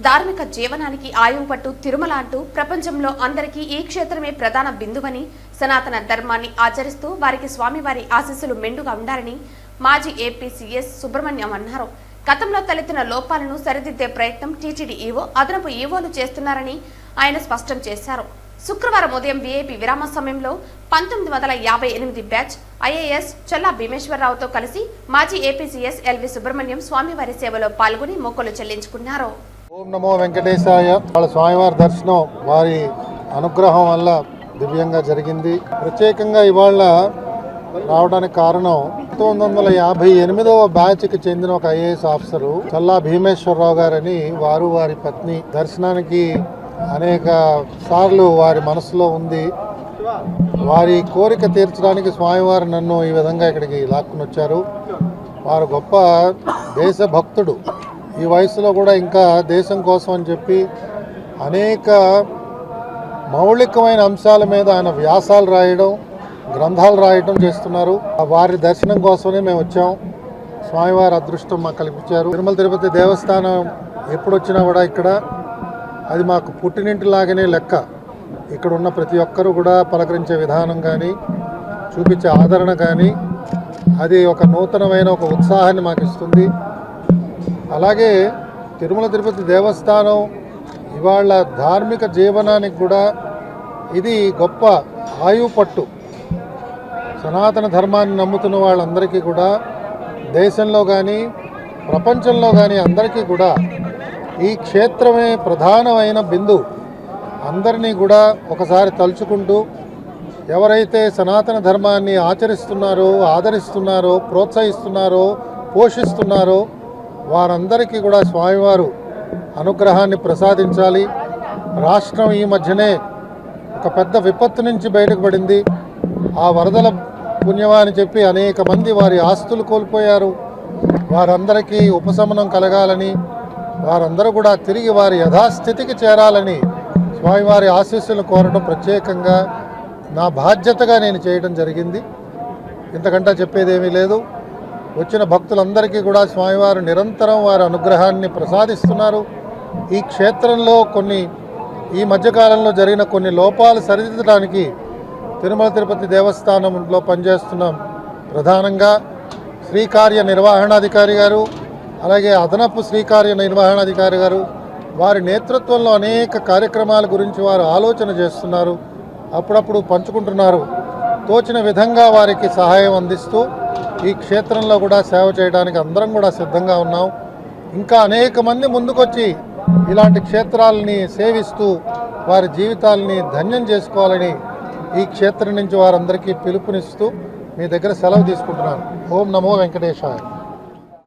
ధార్మిక జీవనానికి ఆయువు పట్టు తిరుమల అంటూ ప్రపంచంలో అందరికీ ఈ క్షేత్రమే ప్రధాన బిందువని, సనాతన ధర్మాన్ని ఆచరిస్తూ వారికి స్వామివారి ఆశీస్సులు మెండుగా ఉండాలని మాజీ ఏపీ సీఎస్ సుబ్రహ్మణ్యం అన్నారు. గతంలో తలెత్తిన లోపాలను సరిదిద్దే ప్రయత్నం టీటీడీ ఈవో, అదనపు ఈవోలు చేస్తున్నారని ఆయన స్పష్టం చేశారు. శుక్రవారం ఉదయం వీఐపీ విరామ సమయంలో 1958 బ్యాచ్ ఐఏఎస్ చల్లా భీమేశ్వరరావుతో కలిసి మాజీ ఏపీ సీఎస్ ఎల్వి సుబ్రహ్మణ్యం స్వామివారి సేవలో పాల్గొని మొక్కులు చెల్లించుకున్నారు. ఓం నమో వెంకటేశాయ. వాళ్ళ స్వామివారి దర్శనం వారి అనుగ్రహం వల్ల దివ్యంగా జరిగింది. ప్రత్యేకంగా ఇవాళ రావడానికి కారణం 1958వ బ్యాచ్కి చెందిన ఒక ఐఏఎస్ ఆఫీసరు చల్లా భీమేశ్వరరావు గారని, వారు వారి పత్ని దర్శనానికి అనేక సార్లు వారి మనసులో ఉంది. వారి కోరిక తీర్చడానికి స్వామివారు నన్ను ఈ విధంగా ఇక్కడికి లాక్కుని వచ్చారు. వారు గొప్ప దేశభక్తుడు. ఈ వయసులో కూడా ఇంకా దేశం కోసం అని చెప్పి అనేక మౌలికమైన అంశాల మీద ఆయన వ్యాసాలు రాయడం, గ్రంథాలు రాయడం చేస్తున్నారు. వారి దర్శనం కోసమే మేము వచ్చాం. స్వామివారి అదృష్టం మాకు కల్పించారు. తిరుమల తిరుపతి దేవస్థానం ఎప్పుడు వచ్చినా కూడా ఇక్కడ అది మాకు పుట్టినింటిలాగానే లెక్క. ఇక్కడ ఉన్న ప్రతి ఒక్కరూ కూడా పలకరించే విధానం కానీ, చూపించే ఆదరణ కానీ, అది ఒక నూతనమైన ఒక ఉత్సాహాన్ని మాకు ఇస్తుంది. అలాగే తిరుమల తిరుపతి దేవస్థానం ఇవాళ ధార్మిక జీవనానికి కూడా ఇది గొప్ప ఆయువు పట్టు. సనాతన ధర్మాన్ని నమ్ముతున్న వాళ్ళందరికీ కూడా దేశంలో కానీ ప్రపంచంలో కానీ అందరికీ కూడా ఈ క్షేత్రమే ప్రధానమైన బిందు. అందరినీ కూడా ఒకసారి తలుచుకుంటూ ఎవరైతే సనాతన ధర్మాన్ని ఆచరిస్తున్నారో, ఆదరిస్తున్నారో, ప్రోత్సహిస్తున్నారో, పోషిస్తున్నారో వారందరికీ కూడా స్వామివారు అనుగ్రహాన్ని ప్రసాదించాలి. రాష్ట్రం ఈ మధ్యనే ఒక పెద్ద విపత్తు నుంచి బయటకు పడింది. ఆ వరదల పుణ్యమా అని చెప్పి అనేక మంది వారి ఆస్తులు కోల్పోయారు. వారందరికీ ఉపశమనం కలగాలని, వారందరూ కూడా తిరిగి వారి యథాస్థితికి చేరాలని స్వామివారి ఆశీస్సులను కోరడం ప్రత్యేకంగా నా బాధ్యతగా నేను చేయడం జరిగింది. ఇంతకంటే చెప్పేదేమీ లేదు. వచ్చిన భక్తులందరికీ కూడా స్వామివారు నిరంతరం వారి అనుగ్రహాన్ని ప్రసాదిస్తున్నారు. ఈ క్షేత్రంలో ఈ మధ్యకాలంలో జరిగిన కొన్ని లోపాలు సరిదిద్దడానికి తిరుమల తిరుపతి దేవస్థానంలో పనిచేస్తున్న ప్రధానంగా శ్రీకార్య నిర్వహణాధికారి గారు, అలాగే అదనపు శ్రీకార్య నిర్వహణాధికారి గారు వారి నేతృత్వంలో అనేక కార్యక్రమాల గురించి వారు ఆలోచన చేస్తున్నారు. అప్పుడప్పుడు పంచుకుంటున్నారు. తోచిన విధంగా వారికి సహాయం అందిస్తూ ఈ క్షేత్రంలో కూడా సేవ చేయడానికి అందరం కూడా సిద్ధంగా ఉన్నాం. ఇంకా అనేక మంది ముందుకొచ్చి ఇలాంటి క్షేత్రాలని సేవిస్తూ వారి జీవితాలని ధన్యం చేసుకోవాలని ఈ క్షేత్రం నుంచి వారందరికీ పిలుపునిస్తూ మీ దగ్గర సెలవు తీసుకుంటున్నాను. ఓం నమో వెంకటేశాయ.